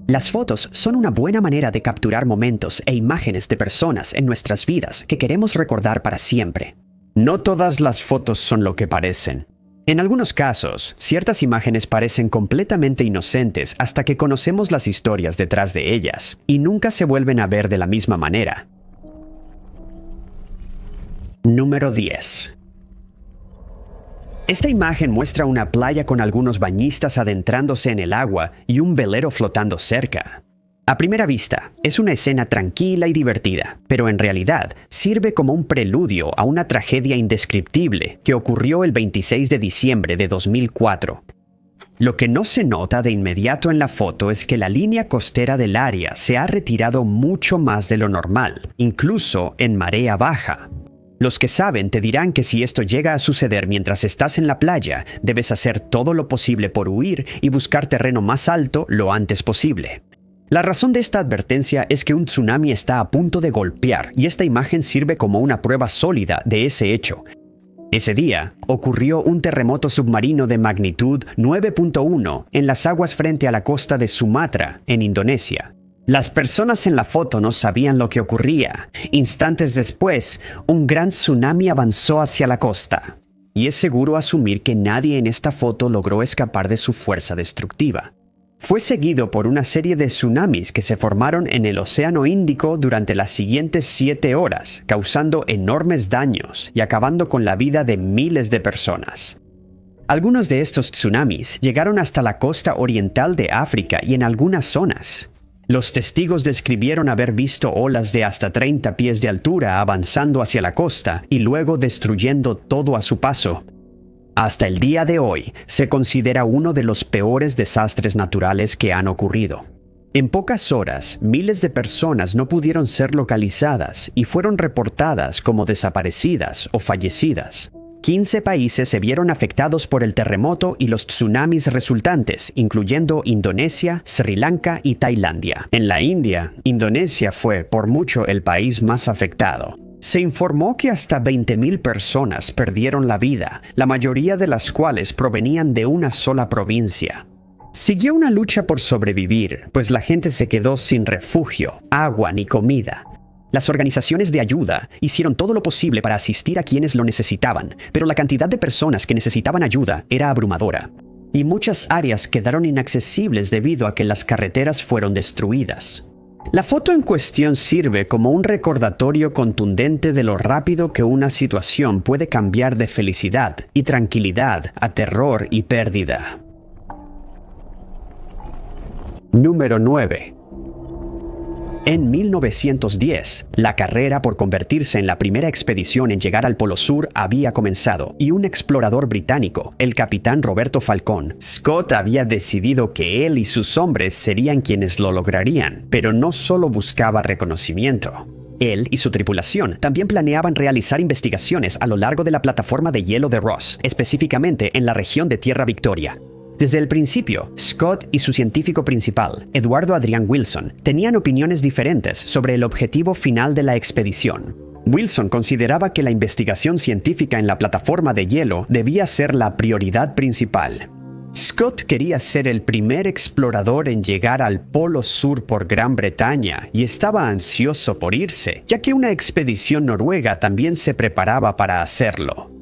Las fotos son una buena manera de capturar momentos e imágenes de personas en nuestras vidas que queremos recordar para siempre. No todas las fotos son lo que parecen. En algunos casos, ciertas imágenes parecen completamente inocentes hasta que conocemos las historias detrás de ellas, y nunca se vuelven a ver de la misma manera. Número 10. Esta imagen muestra una playa con algunos bañistas adentrándose en el agua y un velero flotando cerca. A primera vista, es una escena tranquila y divertida, pero en realidad sirve como un preludio a una tragedia indescriptible que ocurrió el 26 de diciembre de 2004. Lo que no se nota de inmediato en la foto es que la línea costera del área se ha retirado mucho más de lo normal, incluso en marea baja. Los que saben te dirán que si esto llega a suceder mientras estás en la playa, debes hacer todo lo posible por huir y buscar terreno más alto lo antes posible. La razón de esta advertencia es que un tsunami está a punto de golpear y esta imagen sirve como una prueba sólida de ese hecho. Ese día ocurrió un terremoto submarino de magnitud 9.1 en las aguas frente a la costa de Sumatra, en Indonesia. Las personas en la foto no sabían lo que ocurría. Instantes después, un gran tsunami avanzó hacia la costa. Y es seguro asumir que nadie en esta foto logró escapar de su fuerza destructiva. Fue seguido por una serie de tsunamis que se formaron en el Océano Índico durante las siguientes 7 horas, causando enormes daños y acabando con la vida de miles de personas. Algunos de estos tsunamis llegaron hasta la costa oriental de África y en algunas zonas. Los testigos describieron haber visto olas de hasta 30 pies de altura avanzando hacia la costa y luego destruyendo todo a su paso. Hasta el día de hoy, se considera uno de los peores desastres naturales que han ocurrido. En pocas horas, miles de personas no pudieron ser localizadas y fueron reportadas como desaparecidas o fallecidas. 15 países se vieron afectados por el terremoto y los tsunamis resultantes, incluyendo Indonesia, Sri Lanka y Tailandia. En la India, Indonesia fue, por mucho, el país más afectado. Se informó que hasta 20.000 personas perdieron la vida, la mayoría de las cuales provenían de una sola provincia. Siguió una lucha por sobrevivir, pues la gente se quedó sin refugio, agua ni comida. Las organizaciones de ayuda hicieron todo lo posible para asistir a quienes lo necesitaban, pero la cantidad de personas que necesitaban ayuda era abrumadora. Y muchas áreas quedaron inaccesibles debido a que las carreteras fueron destruidas. La foto en cuestión sirve como un recordatorio contundente de lo rápido que una situación puede cambiar de felicidad y tranquilidad a terror y pérdida. Número 9. En 1910, la carrera por convertirse en la primera expedición en llegar al Polo Sur había comenzado, y un explorador británico, el capitán Roberto Falcón, Scott había decidido que él y sus hombres serían quienes lo lograrían, pero no solo buscaba reconocimiento. Él y su tripulación también planeaban realizar investigaciones a lo largo de la plataforma de hielo de Ross, específicamente en la región de Tierra Victoria. Desde el principio, Scott y su científico principal, Eduardo Adrián Wilson, tenían opiniones diferentes sobre el objetivo final de la expedición. Wilson consideraba que la investigación científica en la plataforma de hielo debía ser la prioridad principal. Scott quería ser el primer explorador en llegar al Polo Sur por Gran Bretaña y estaba ansioso por irse, ya que una expedición noruega también se preparaba para hacerlo.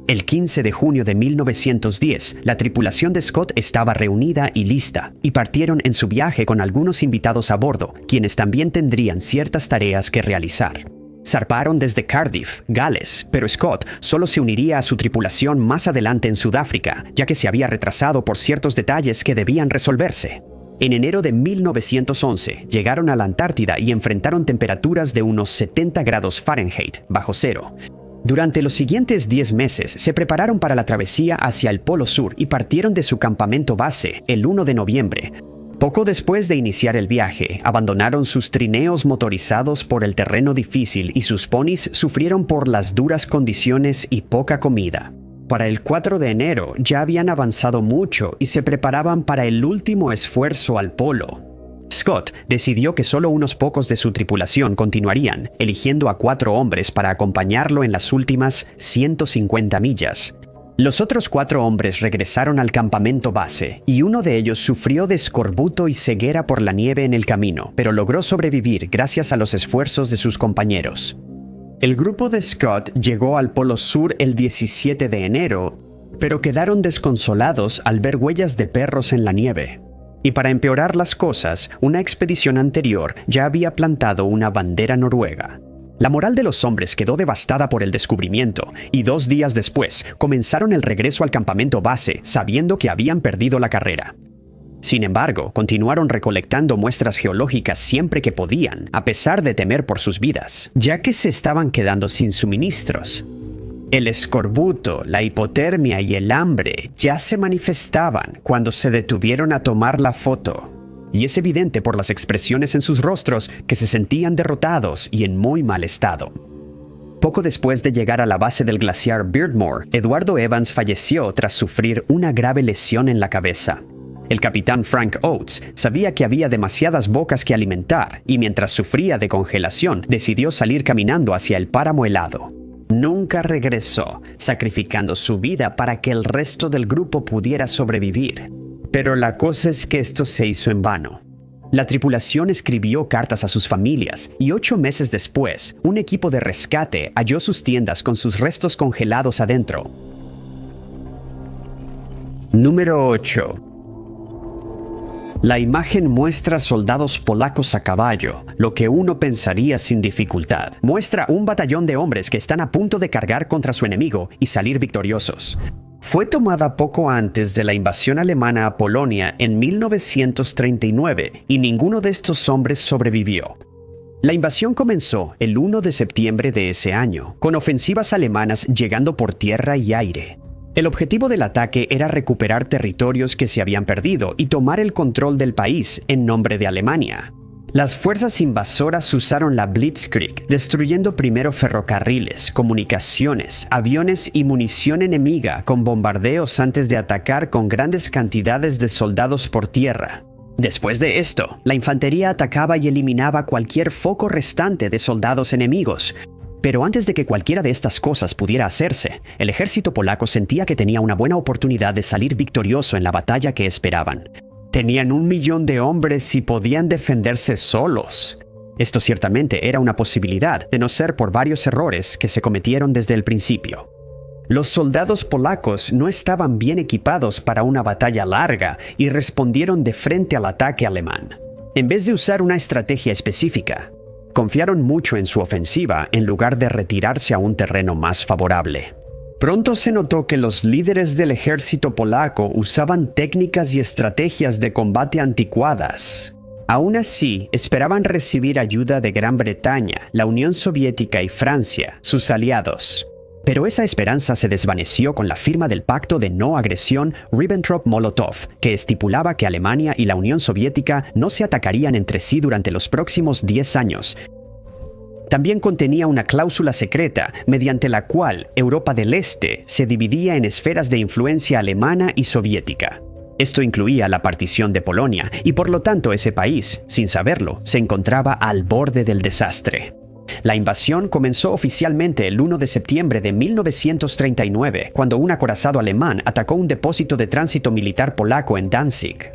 El 15 de junio de 1910, la tripulación de Scott estaba reunida y lista, y partieron en su viaje con algunos invitados a bordo, quienes también tendrían ciertas tareas que realizar. Zarparon desde Cardiff, Gales, pero Scott solo se uniría a su tripulación más adelante en Sudáfrica, ya que se había retrasado por ciertos detalles que debían resolverse. En enero de 1911, llegaron a la Antártida y enfrentaron temperaturas de unos 70 grados Fahrenheit, bajo cero. Durante los siguientes 10 meses se prepararon para la travesía hacia el Polo Sur y partieron de su campamento base el 1 de noviembre. Poco después de iniciar el viaje, abandonaron sus trineos motorizados por el terreno difícil y sus ponis sufrieron por las duras condiciones y poca comida. Para el 4 de enero ya habían avanzado mucho y se preparaban para el último esfuerzo al polo. Scott decidió que solo unos pocos de su tripulación continuarían, eligiendo a 4 hombres para acompañarlo en las últimas 150 millas. Los otros 4 hombres regresaron al campamento base, y uno de ellos sufrió de escorbuto y ceguera por la nieve en el camino, pero logró sobrevivir gracias a los esfuerzos de sus compañeros. El grupo de Scott llegó al Polo Sur el 17 de enero, pero quedaron desconsolados al ver huellas de perros en la nieve. Y para empeorar las cosas, una expedición anterior ya había plantado una bandera noruega. La moral de los hombres quedó devastada por el descubrimiento, y 2 días después comenzaron el regreso al campamento base, sabiendo que habían perdido la carrera. Sin embargo, continuaron recolectando muestras geológicas siempre que podían, a pesar de temer por sus vidas, ya que se estaban quedando sin suministros. El escorbuto, la hipotermia y el hambre ya se manifestaban cuando se detuvieron a tomar la foto. Y es evidente por las expresiones en sus rostros que se sentían derrotados y en muy mal estado. Poco después de llegar a la base del glaciar Beardmore, Eduardo Evans falleció tras sufrir una grave lesión en la cabeza. El capitán Frank Oates sabía que había demasiadas bocas que alimentar y mientras sufría de congelación decidió salir caminando hacia el páramo helado. Nunca regresó, sacrificando su vida para que el resto del grupo pudiera sobrevivir. Pero la cosa es que esto se hizo en vano. La tripulación escribió cartas a sus familias y 8 meses después, un equipo de rescate halló sus tiendas con sus restos congelados adentro. Número 8. La imagen muestra soldados polacos a caballo, lo que uno pensaría sin dificultad. Muestra un batallón de hombres que están a punto de cargar contra su enemigo y salir victoriosos. Fue tomada poco antes de la invasión alemana a Polonia en 1939 y ninguno de estos hombres sobrevivió. La invasión comenzó el 1 de septiembre de ese año, con ofensivas alemanas llegando por tierra y aire. El objetivo del ataque era recuperar territorios que se habían perdido y tomar el control del país en nombre de Alemania. Las fuerzas invasoras usaron la Blitzkrieg, destruyendo primero ferrocarriles, comunicaciones, aviones y munición enemiga con bombardeos antes de atacar con grandes cantidades de soldados por tierra. Después de esto, la infantería atacaba y eliminaba cualquier foco restante de soldados enemigos. Pero antes de que cualquiera de estas cosas pudiera hacerse, el ejército polaco sentía que tenía una buena oportunidad de salir victorioso en la batalla que esperaban. Tenían 1 millón de hombres y podían defenderse solos. Esto ciertamente era una posibilidad, de no ser por varios errores que se cometieron desde el principio. Los soldados polacos no estaban bien equipados para una batalla larga y respondieron de frente al ataque alemán. En vez de usar una estrategia específica, confiaron mucho en su ofensiva en lugar de retirarse a un terreno más favorable. Pronto se notó que los líderes del ejército polaco usaban técnicas y estrategias de combate anticuadas. Aún así, esperaban recibir ayuda de Gran Bretaña, la Unión Soviética y Francia, sus aliados. Pero esa esperanza se desvaneció con la firma del Pacto de No Agresión Ribbentrop-Molotov, que estipulaba que Alemania y la Unión Soviética no se atacarían entre sí durante los próximos 10 años. También contenía una cláusula secreta mediante la cual Europa del Este se dividía en esferas de influencia alemana y soviética. Esto incluía la partición de Polonia y por lo tanto ese país, sin saberlo, se encontraba al borde del desastre. La invasión comenzó oficialmente el 1 de septiembre de 1939, cuando un acorazado alemán atacó un depósito de tránsito militar polaco en Danzig.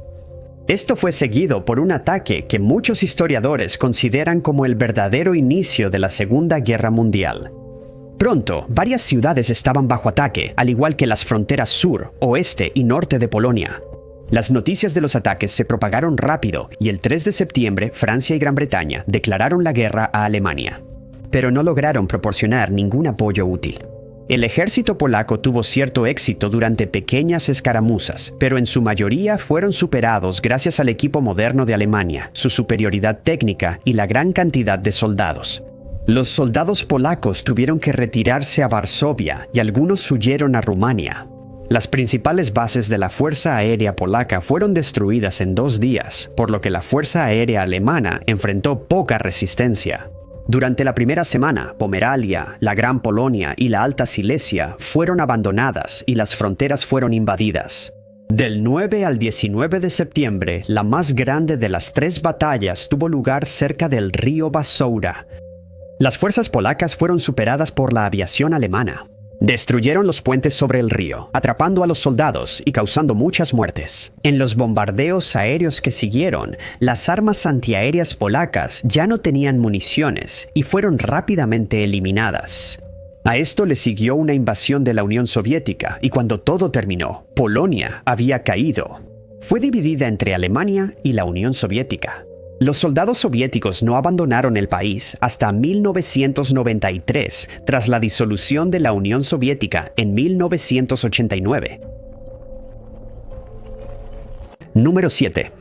Esto fue seguido por un ataque que muchos historiadores consideran como el verdadero inicio de la Segunda Guerra Mundial. Pronto, varias ciudades estaban bajo ataque, al igual que las fronteras sur, oeste y norte de Polonia. Las noticias de los ataques se propagaron rápido y el 3 de septiembre Francia y Gran Bretaña declararon la guerra a Alemania. Pero no lograron proporcionar ningún apoyo útil. El ejército polaco tuvo cierto éxito durante pequeñas escaramuzas, pero en su mayoría fueron superados gracias al equipo moderno de Alemania, su superioridad técnica y la gran cantidad de soldados. Los soldados polacos tuvieron que retirarse a Varsovia y algunos huyeron a Rumania. Las principales bases de la Fuerza Aérea Polaca fueron destruidas en 2 días, por lo que la Fuerza Aérea Alemana enfrentó poca resistencia. Durante la primera semana, Pomerania, la Gran Polonia y la Alta Silesia fueron abandonadas y las fronteras fueron invadidas. Del 9 al 19 de septiembre, la más grande de las 3 batallas tuvo lugar cerca del río Basoura. Las fuerzas polacas fueron superadas por la aviación alemana. Destruyeron los puentes sobre el río, atrapando a los soldados y causando muchas muertes. En los bombardeos aéreos que siguieron, las armas antiaéreas polacas ya no tenían municiones y fueron rápidamente eliminadas. A esto le siguió una invasión de la Unión Soviética y cuando todo terminó, Polonia había caído. Fue dividida entre Alemania y la Unión Soviética. Los soldados soviéticos no abandonaron el país hasta 1993, tras la disolución de la Unión Soviética en 1989. Número 7.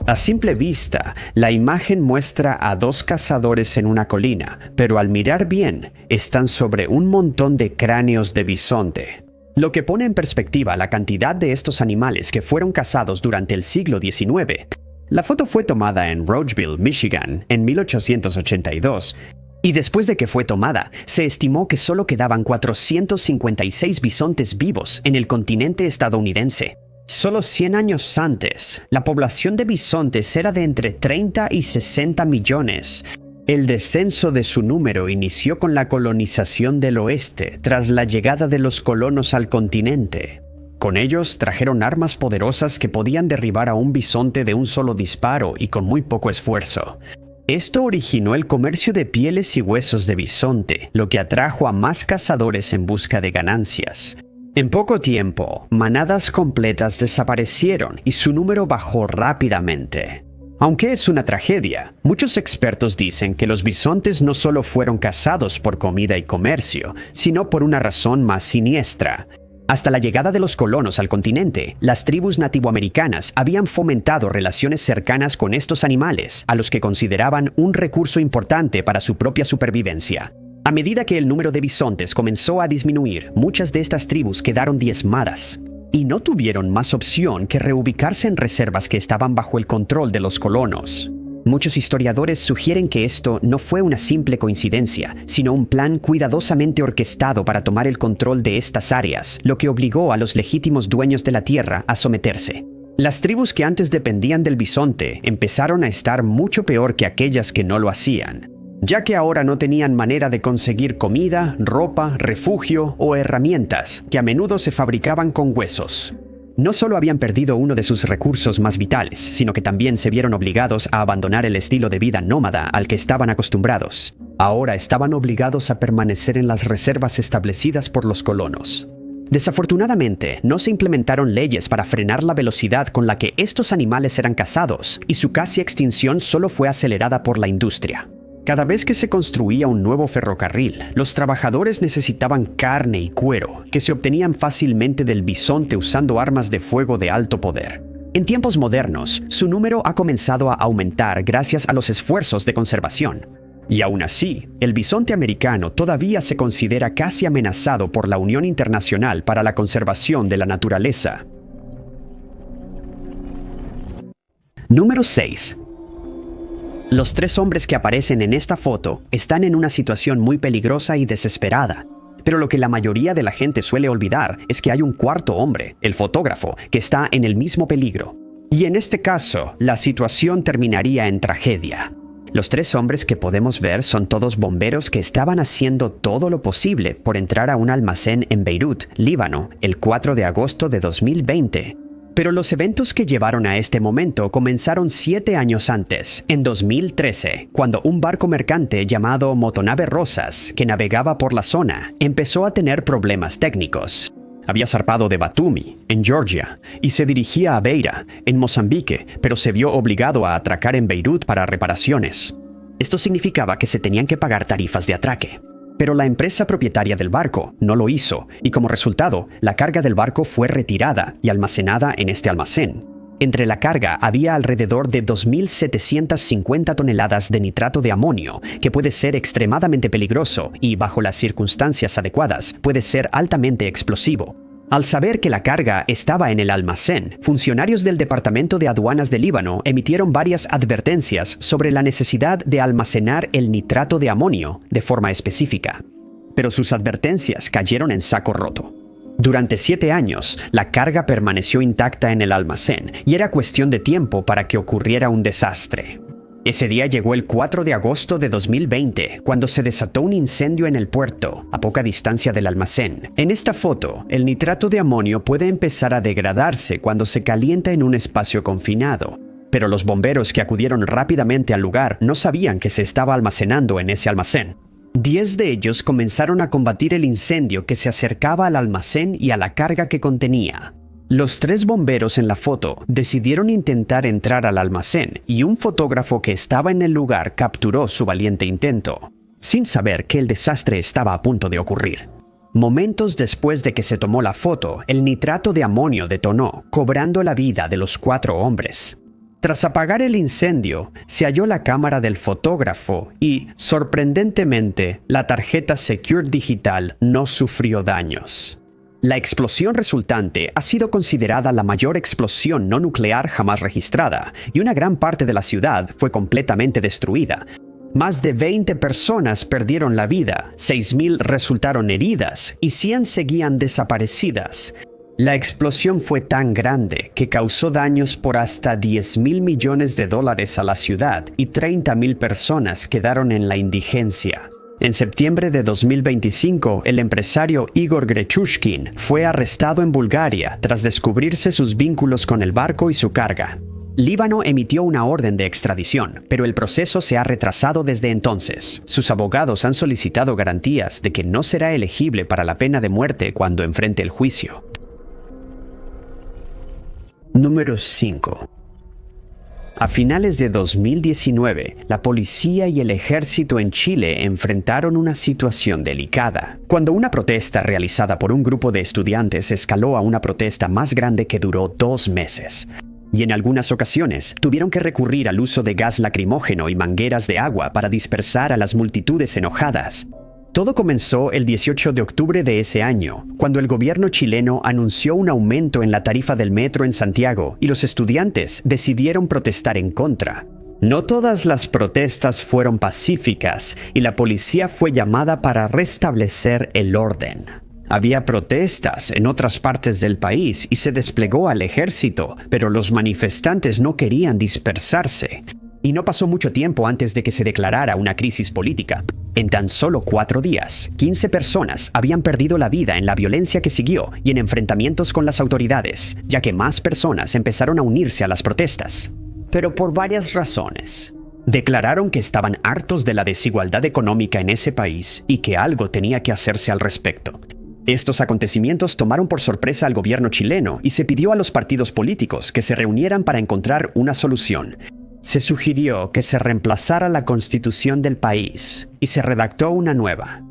A simple vista, la imagen muestra a dos cazadores en una colina, pero al mirar bien, están sobre un montón de cráneos de bisonte. Lo que pone en perspectiva la cantidad de estos animales que fueron cazados durante el siglo XIX. La foto fue tomada en Rochville, Michigan, en 1882, y después de que fue tomada, se estimó que solo quedaban 456 bisontes vivos en el continente estadounidense. Solo 100 años antes, la población de bisontes era de entre 30 y 60 millones. El descenso de su número inició con la colonización del oeste, tras la llegada de los colonos al continente. Con ellos trajeron armas poderosas que podían derribar a un bisonte de un solo disparo y con muy poco esfuerzo. Esto originó el comercio de pieles y huesos de bisonte, lo que atrajo a más cazadores en busca de ganancias. En poco tiempo, manadas completas desaparecieron y su número bajó rápidamente. Aunque es una tragedia, muchos expertos dicen que los bisontes no solo fueron cazados por comida y comercio, sino por una razón más siniestra. Hasta la llegada de los colonos al continente, las tribus nativoamericanas habían fomentado relaciones cercanas con estos animales, a los que consideraban un recurso importante para su propia supervivencia. A medida que el número de bisontes comenzó a disminuir, muchas de estas tribus quedaron diezmadas, y no tuvieron más opción que reubicarse en reservas que estaban bajo el control de los colonos. Muchos historiadores sugieren que esto no fue una simple coincidencia, sino un plan cuidadosamente orquestado para tomar el control de estas áreas, lo que obligó a los legítimos dueños de la tierra a someterse. Las tribus que antes dependían del bisonte empezaron a estar mucho peor que aquellas que no lo hacían, ya que ahora no tenían manera de conseguir comida, ropa, refugio o herramientas, que a menudo se fabricaban con huesos. No solo habían perdido uno de sus recursos más vitales, sino que también se vieron obligados a abandonar el estilo de vida nómada al que estaban acostumbrados. Ahora estaban obligados a permanecer en las reservas establecidas por los colonos. Desafortunadamente, no se implementaron leyes para frenar la velocidad con la que estos animales eran cazados, y su casi extinción solo fue acelerada por la industria. Cada vez que se construía un nuevo ferrocarril, los trabajadores necesitaban carne y cuero, que se obtenían fácilmente del bisonte usando armas de fuego de alto poder. En tiempos modernos, su número ha comenzado a aumentar gracias a los esfuerzos de conservación. Y aún así, el bisonte americano todavía se considera casi amenazado por la Unión Internacional para la Conservación de la Naturaleza. Número 6. Los tres hombres que aparecen en esta foto están en una situación muy peligrosa y desesperada. Pero lo que la mayoría de la gente suele olvidar es que hay un cuarto hombre, el fotógrafo, que está en el mismo peligro. Y en este caso, la situación terminaría en tragedia. Los tres hombres que podemos ver son todos bomberos que estaban haciendo todo lo posible por entrar a un almacén en Beirut, Líbano, el 4 de agosto de 2020. Pero los eventos que llevaron a este momento comenzaron 7 años antes, en 2013, cuando un barco mercante llamado Motonave Rosas, que navegaba por la zona, empezó a tener problemas técnicos. Había zarpado de Batumi, en Georgia, y se dirigía a Beira, en Mozambique, pero se vio obligado a atracar en Beirut para reparaciones. Esto significaba que se tenían que pagar tarifas de atraque. Pero la empresa propietaria del barco no lo hizo, y como resultado, la carga del barco fue retirada y almacenada en este almacén. Entre la carga había alrededor de 2.750 toneladas de nitrato de amonio, que puede ser extremadamente peligroso y, bajo las circunstancias adecuadas, puede ser altamente explosivo. Al saber que la carga estaba en el almacén, funcionarios del Departamento de Aduanas de Líbano emitieron varias advertencias sobre la necesidad de almacenar el nitrato de amonio de forma específica. Pero sus advertencias cayeron en saco roto. Durante 7 años, la carga permaneció intacta en el almacén y era cuestión de tiempo para que ocurriera un desastre. Ese día llegó el 4 de agosto de 2020, cuando se desató un incendio en el puerto, a poca distancia del almacén. En esta foto, el nitrato de amonio puede empezar a degradarse cuando se calienta en un espacio confinado. Pero los bomberos que acudieron rápidamente al lugar no sabían que se estaba almacenando en ese almacén. 10 de ellos comenzaron a combatir el incendio que se acercaba al almacén y a la carga que contenía. Los 3 bomberos en la foto decidieron intentar entrar al almacén y un fotógrafo que estaba en el lugar capturó su valiente intento, sin saber que el desastre estaba a punto de ocurrir. Momentos después de que se tomó la foto, el nitrato de amonio detonó, cobrando la vida de los 4 hombres. Tras apagar el incendio, se halló la cámara del fotógrafo y, sorprendentemente, la tarjeta Secure digital no sufrió daños. La explosión resultante ha sido considerada la mayor explosión no nuclear jamás registrada, y una gran parte de la ciudad fue completamente destruida. Más de 20 personas perdieron la vida, 6.000 resultaron heridas y 100 seguían desaparecidas. La explosión fue tan grande que causó daños por hasta $10.000 millones a la ciudad y 30.000 personas quedaron en la indigencia. En septiembre de 2025, el empresario Igor Grechushkin fue arrestado en Bulgaria tras descubrirse sus vínculos con el barco y su carga. Líbano emitió una orden de extradición, pero el proceso se ha retrasado desde entonces. Sus abogados han solicitado garantías de que no será elegible para la pena de muerte cuando enfrente el juicio. Número 5. A finales de 2019, la policía y el ejército en Chile enfrentaron una situación delicada, cuando una protesta realizada por un grupo de estudiantes escaló a una protesta más grande que duró 2 meses. Y en algunas ocasiones tuvieron que recurrir al uso de gas lacrimógeno y mangueras de agua para dispersar a las multitudes enojadas. Todo comenzó el 18 de octubre de ese año, cuando el gobierno chileno anunció un aumento en la tarifa del metro en Santiago y los estudiantes decidieron protestar en contra. No todas las protestas fueron pacíficas y la policía fue llamada para restablecer el orden. Había protestas en otras partes del país y se desplegó al ejército, pero los manifestantes no querían dispersarse. Y no pasó mucho tiempo antes de que se declarara una crisis política. En tan solo 4 días, 15 personas habían perdido la vida en la violencia que siguió y en enfrentamientos con las autoridades, ya que más personas empezaron a unirse a las protestas. Pero por varias razones. Declararon que estaban hartos de la desigualdad económica en ese país y que algo tenía que hacerse al respecto. Estos acontecimientos tomaron por sorpresa al gobierno chileno y se pidió a los partidos políticos que se reunieran para encontrar una solución. Se sugirió que se reemplazara la constitución del país y se redactó una nueva.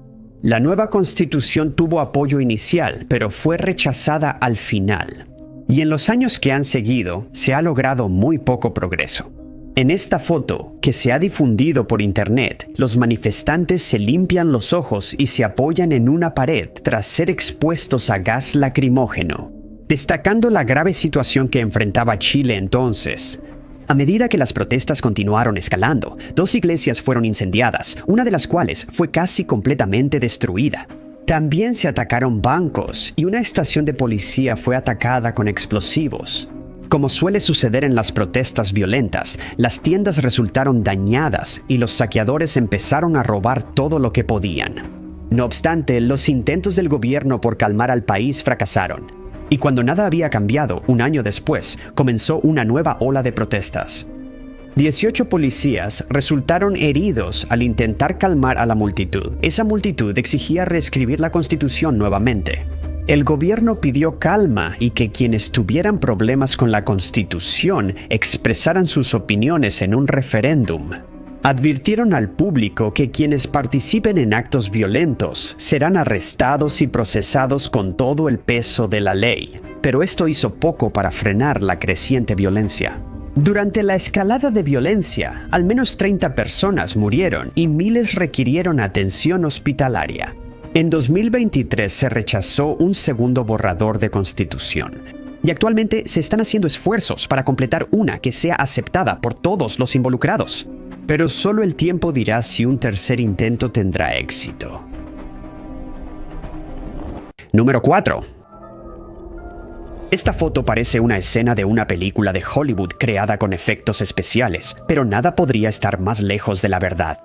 La nueva constitución tuvo apoyo inicial, pero fue rechazada al final. Y en los años que han seguido, se ha logrado muy poco progreso. En esta foto, que se ha difundido por internet, los manifestantes se limpian los ojos y se apoyan en una pared tras ser expuestos a gas lacrimógeno, destacando la grave situación que enfrentaba Chile entonces. A medida que las protestas continuaron escalando, 2 iglesias fueron incendiadas, una de las cuales fue casi completamente destruida. También se atacaron bancos y una estación de policía fue atacada con explosivos. Como suele suceder en las protestas violentas, las tiendas resultaron dañadas y los saqueadores empezaron a robar todo lo que podían. No obstante, los intentos del gobierno por calmar al país fracasaron. Y cuando nada había cambiado, un año después, comenzó una nueva ola de protestas. 18 policías resultaron heridos al intentar calmar a la multitud. Esa multitud exigía reescribir la Constitución nuevamente. El gobierno pidió calma y que quienes tuvieran problemas con la Constitución expresaran sus opiniones en un referéndum. Advirtieron al público que quienes participen en actos violentos serán arrestados y procesados con todo el peso de la ley, pero esto hizo poco para frenar la creciente violencia. Durante la escalada de violencia, al menos 30 personas murieron y miles requirieron atención hospitalaria. En 2023 se rechazó un segundo borrador de constitución, y actualmente se están haciendo esfuerzos para completar una que sea aceptada por todos los involucrados. Pero solo el tiempo dirá si un tercer intento tendrá éxito. Número 4. Esta foto parece una escena de una película de Hollywood creada con efectos especiales, pero nada podría estar más lejos de la verdad.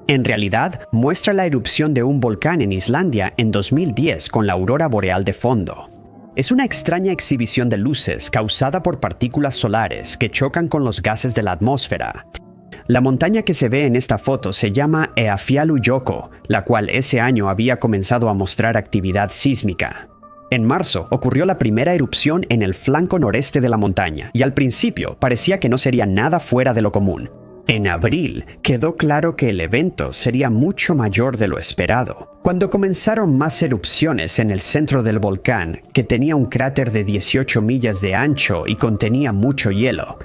En realidad, muestra la erupción de un volcán en Islandia en 2010 con la aurora boreal de fondo. Es una extraña exhibición de luces causada por partículas solares que chocan con los gases de la atmósfera. La montaña que se ve en esta foto se llama Eyjafjallajökull, la cual ese año había comenzado a mostrar actividad sísmica. En marzo ocurrió la primera erupción en el flanco noreste de la montaña, y al principio parecía que no sería nada fuera de lo común. En abril quedó claro que el evento sería mucho mayor de lo esperado, cuando comenzaron más erupciones en el centro del volcán, que tenía un cráter de 18 millas de ancho y contenía mucho hielo.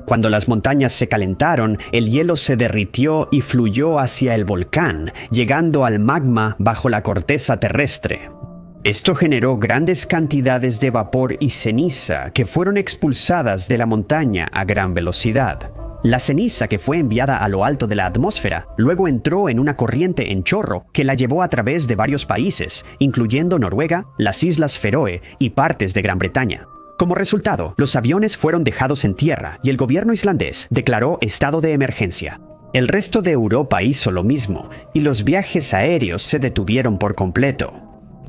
Cuando las montañas se calentaron, el hielo se derritió y fluyó hacia el volcán, llegando al magma bajo la corteza terrestre. Esto generó grandes cantidades de vapor y ceniza que fueron expulsadas de la montaña a gran velocidad. La ceniza que fue enviada a lo alto de la atmósfera luego entró en una corriente en chorro que la llevó a través de varios países, incluyendo Noruega, las Islas Feroe y partes de Gran Bretaña. Como resultado, los aviones fueron dejados en tierra y el gobierno islandés declaró estado de emergencia. El resto de Europa hizo lo mismo y los viajes aéreos se detuvieron por completo.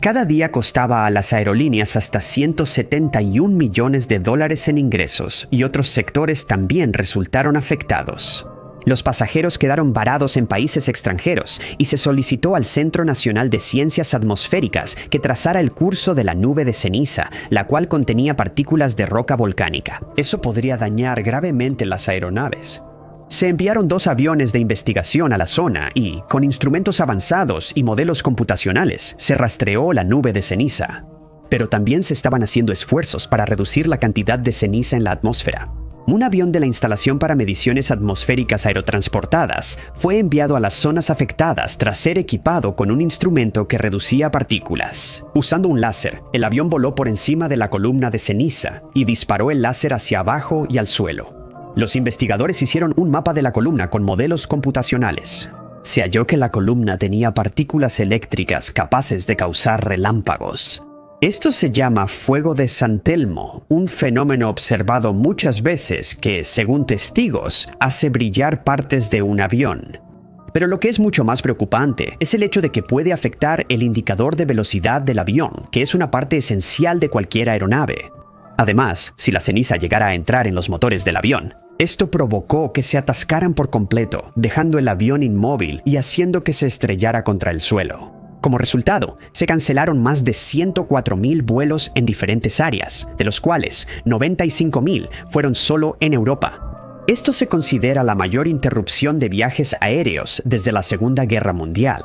Cada día costaba a las aerolíneas hasta $171 millones en ingresos y otros sectores también resultaron afectados. Los pasajeros quedaron varados en países extranjeros y se solicitó al Centro Nacional de Ciencias Atmosféricas que trazara el curso de la nube de ceniza, la cual contenía partículas de roca volcánica. Eso podría dañar gravemente las aeronaves. Se enviaron 2 aviones de investigación a la zona y, con instrumentos avanzados y modelos computacionales, se rastreó la nube de ceniza. Pero también se estaban haciendo esfuerzos para reducir la cantidad de ceniza en la atmósfera. Un avión de la Instalación para Mediciones Atmosféricas Aerotransportadas fue enviado a las zonas afectadas tras ser equipado con un instrumento que reducía partículas. Usando un láser, el avión voló por encima de la columna de ceniza y disparó el láser hacia abajo y al suelo. Los investigadores hicieron un mapa de la columna con modelos computacionales. Se halló que la columna tenía partículas eléctricas capaces de causar relámpagos. Esto se llama fuego de San Telmo, un fenómeno observado muchas veces que, según testigos, hace brillar partes de un avión. Pero lo que es mucho más preocupante es el hecho de que puede afectar el indicador de velocidad del avión, que es una parte esencial de cualquier aeronave. Además, si la ceniza llegara a entrar en los motores del avión, esto provocó que se atascaran por completo, dejando el avión inmóvil y haciendo que se estrellara contra el suelo. Como resultado, se cancelaron más de 104,000 vuelos en diferentes áreas, de los cuales 95,000 fueron solo en Europa. Esto se considera la mayor interrupción de viajes aéreos desde la Segunda Guerra Mundial.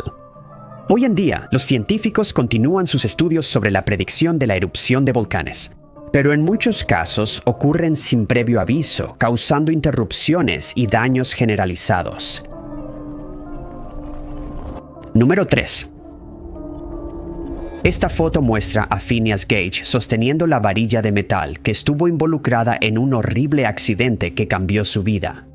Hoy en día, los científicos continúan sus estudios sobre la predicción de la erupción de volcanes. Pero en muchos casos ocurren sin previo aviso, causando interrupciones y daños generalizados. Número 3. Esta foto muestra a Phineas Gage sosteniendo la varilla de metal que estuvo involucrada en un horrible accidente que cambió su vida.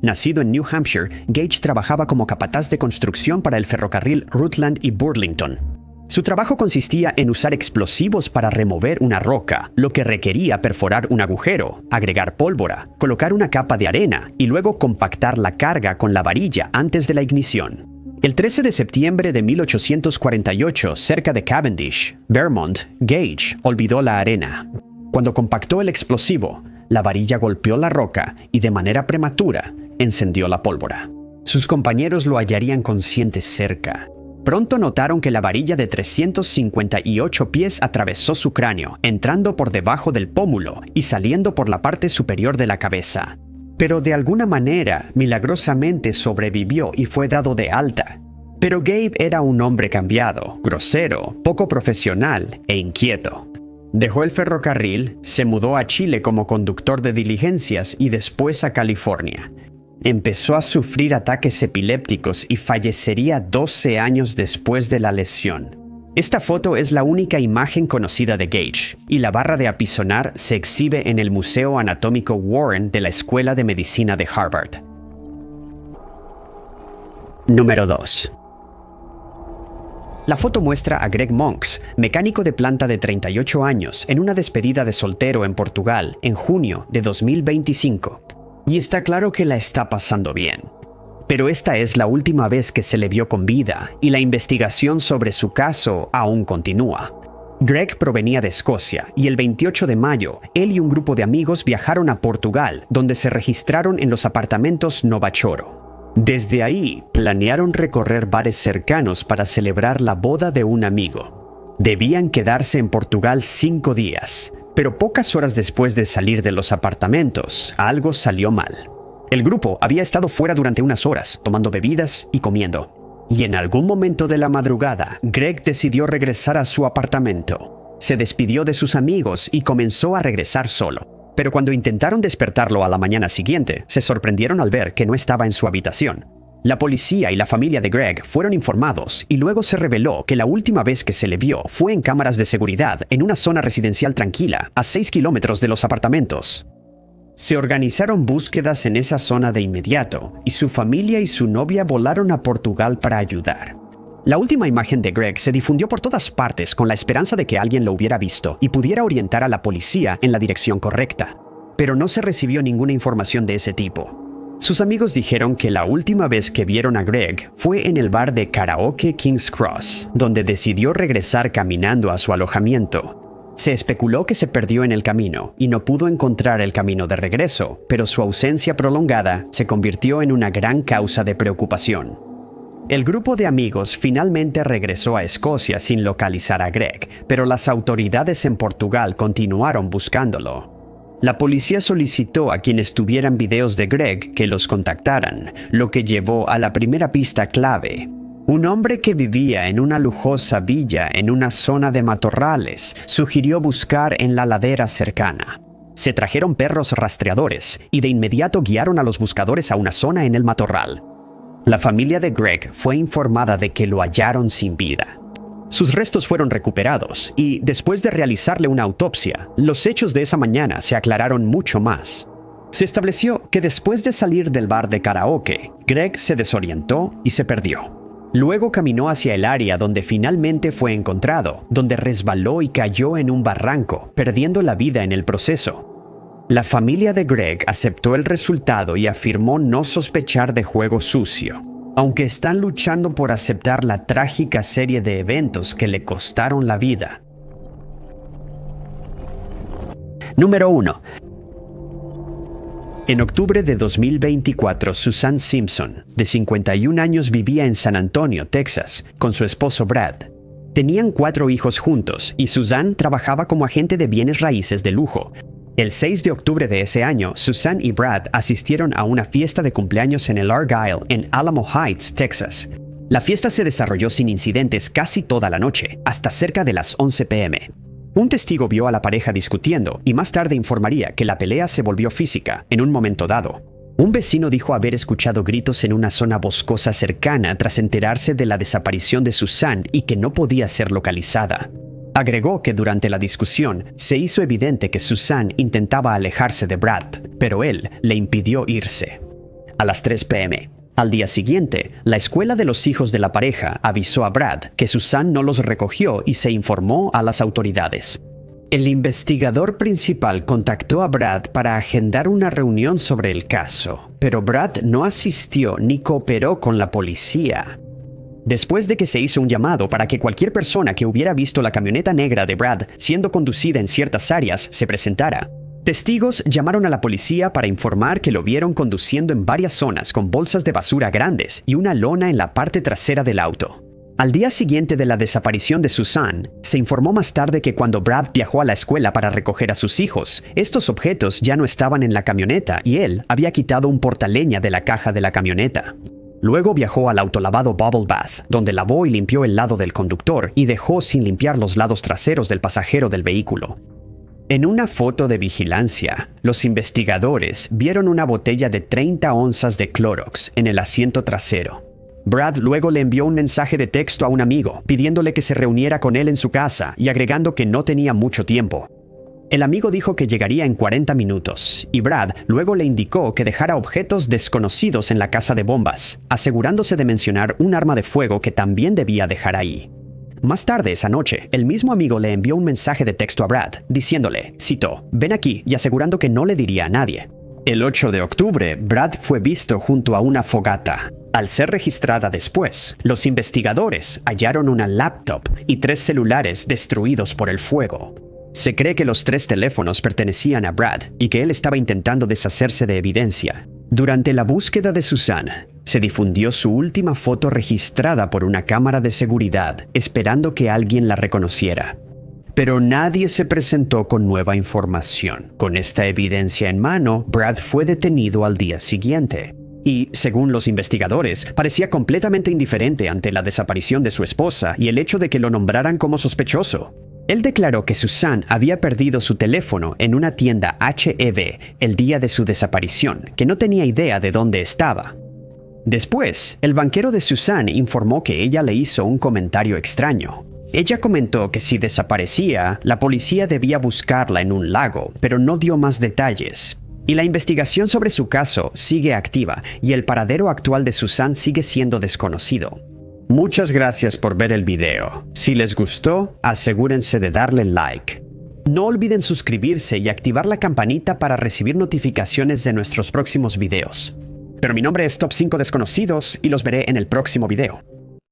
Nacido en New Hampshire, Gage trabajaba como capataz de construcción para el ferrocarril Rutland y Burlington. Su trabajo consistía en usar explosivos para remover una roca, lo que requería perforar un agujero, agregar pólvora, colocar una capa de arena y luego compactar la carga con la varilla antes de la ignición. El 13 de septiembre de 1848, cerca de Cavendish, Vermont, Gage olvidó la arena. Cuando compactó el explosivo, la varilla golpeó la roca y de manera prematura encendió la pólvora. Sus compañeros lo hallarían consciente cerca. Pronto notaron que la varilla de 358 pies atravesó su cráneo, entrando por debajo del pómulo y saliendo por la parte superior de la cabeza. Pero de alguna manera, milagrosamente sobrevivió y fue dado de alta. Pero Gabe era un hombre cambiado, grosero, poco profesional e inquieto. Dejó el ferrocarril, se mudó a Chile como conductor de diligencias y después a California. Empezó a sufrir ataques epilépticos y fallecería 12 años después de la lesión. Esta foto es la única imagen conocida de Gage, y la barra de apisonar se exhibe en el Museo Anatómico Warren de la Escuela de Medicina de Harvard. Número 2. La foto muestra a Greg Monks, mecánico de planta de 38 años, en una despedida de soltero en Portugal en junio de 2025. Y está claro que la está pasando bien. Pero esta es la última vez que se le vio con vida y la investigación sobre su caso aún continúa. Greg provenía de Escocia y el 28 de mayo, él y un grupo de amigos viajaron a Portugal, donde se registraron en los apartamentos Novachoro. Desde ahí, planearon recorrer bares cercanos para celebrar la boda de un amigo. Debían quedarse en Portugal 5 días, pero pocas horas después de salir de los apartamentos, algo salió mal. El grupo había estado fuera durante unas horas, tomando bebidas y comiendo. Y en algún momento de la madrugada, Greg decidió regresar a su apartamento. Se despidió de sus amigos y comenzó a regresar solo. Pero cuando intentaron despertarlo a la mañana siguiente, se sorprendieron al ver que no estaba en su habitación. La policía y la familia de Greg fueron informados y luego se reveló que la última vez que se le vio fue en cámaras de seguridad en una zona residencial tranquila, a 6 kilómetros de los apartamentos. Se organizaron búsquedas en esa zona de inmediato y su familia y su novia volaron a Portugal para ayudar. La última imagen de Greg se difundió por todas partes con la esperanza de que alguien lo hubiera visto y pudiera orientar a la policía en la dirección correcta. Pero no se recibió ninguna información de ese tipo. Sus amigos dijeron que la última vez que vieron a Greg fue en el bar de karaoke King's Cross, donde decidió regresar caminando a su alojamiento. Se especuló que se perdió en el camino y no pudo encontrar el camino de regreso, pero su ausencia prolongada se convirtió en una gran causa de preocupación. El grupo de amigos finalmente regresó a Escocia sin localizar a Greg, pero las autoridades en Portugal continuaron buscándolo. La policía solicitó a quienes tuvieran videos de Greg que los contactaran, lo que llevó a la primera pista clave. Un hombre que vivía en una lujosa villa en una zona de matorrales sugirió buscar en la ladera cercana. Se trajeron perros rastreadores y de inmediato guiaron a los buscadores a una zona en el matorral. La familia de Greg fue informada de que lo hallaron sin vida. Sus restos fueron recuperados y, después de realizarle una autopsia, los hechos de esa mañana se aclararon mucho más. Se estableció que después de salir del bar de karaoke, Greg se desorientó y se perdió. Luego caminó hacia el área donde finalmente fue encontrado, donde resbaló y cayó en un barranco, perdiendo la vida en el proceso. La familia de Greg aceptó el resultado y afirmó no sospechar de juego sucio, aunque están luchando por aceptar la trágica serie de eventos que le costaron la vida. Número 1. En octubre de 2024, Suzanne Simpson, de 51 años, vivía en San Antonio, Texas, con su esposo Brad. Tenían 4 hijos juntos y Suzanne trabajaba como agente de bienes raíces de lujo. El 6 de octubre de ese año, Suzanne y Brad asistieron a una fiesta de cumpleaños en el Argyle, en Alamo Heights, Texas. La fiesta se desarrolló sin incidentes casi toda la noche, hasta cerca de las 11 p.m. Un testigo vio a la pareja discutiendo y más tarde informaría que la pelea se volvió física en un momento dado. Un vecino dijo haber escuchado gritos en una zona boscosa cercana tras enterarse de la desaparición de Suzanne y que no podía ser localizada. Agregó que durante la discusión se hizo evidente que Suzanne intentaba alejarse de Brad, pero él le impidió irse. A las 3 p.m. al día siguiente, la escuela de los hijos de la pareja avisó a Brad que Suzanne no los recogió y se informó a las autoridades. El investigador principal contactó a Brad para agendar una reunión sobre el caso, pero Brad no asistió ni cooperó con la policía. Después de que se hizo un llamado para que cualquier persona que hubiera visto la camioneta negra de Brad siendo conducida en ciertas áreas se presentara, testigos llamaron a la policía para informar que lo vieron conduciendo en varias zonas con bolsas de basura grandes y una lona en la parte trasera del auto. Al día siguiente de la desaparición de Suzanne, se informó más tarde que cuando Brad viajó a la escuela para recoger a sus hijos, estos objetos ya no estaban en la camioneta y él había quitado un portaleña de la caja de la camioneta. Luego viajó al autolavado Bubble Bath, donde lavó y limpió el lado del conductor y dejó sin limpiar los lados traseros del pasajero del vehículo. En una foto de vigilancia, los investigadores vieron una botella de 30 onzas de Clorox en el asiento trasero. Brad luego le envió un mensaje de texto a un amigo, pidiéndole que se reuniera con él en su casa y agregando que no tenía mucho tiempo. El amigo dijo que llegaría en 40 minutos, y Brad luego le indicó que dejara objetos desconocidos en la casa de bombas, asegurándose de mencionar un arma de fuego que también debía dejar ahí. Más tarde esa noche, el mismo amigo le envió un mensaje de texto a Brad, diciéndole, cito, «Ven aquí», y asegurando que no le diría a nadie. El 8 de octubre, Brad fue visto junto a una fogata. Al ser registrada después, los investigadores hallaron una laptop y 3 celulares destruidos por el fuego. Se cree que los 3 teléfonos pertenecían a Brad y que él estaba intentando deshacerse de evidencia. Durante la búsqueda de Susan, se difundió su última foto registrada por una cámara de seguridad, esperando que alguien la reconociera. Pero nadie se presentó con nueva información. Con esta evidencia en mano, Brad fue detenido al día siguiente. Y, según los investigadores, parecía completamente indiferente ante la desaparición de su esposa y el hecho de que lo nombraran como sospechoso. Él declaró que Susan había perdido su teléfono en una tienda H-E-B el día de su desaparición, que no tenía idea de dónde estaba. Después, el banquero de Susan informó que ella le hizo un comentario extraño. Ella comentó que si desaparecía, la policía debía buscarla en un lago, pero no dio más detalles. Y la investigación sobre su caso sigue activa y el paradero actual de Susan sigue siendo desconocido. Muchas gracias por ver el video. Si les gustó, asegúrense de darle like. No olviden suscribirse y activar la campanita para recibir notificaciones de nuestros próximos videos. Pero mi nombre es Top 5 Desconocidos y los veré en el próximo video.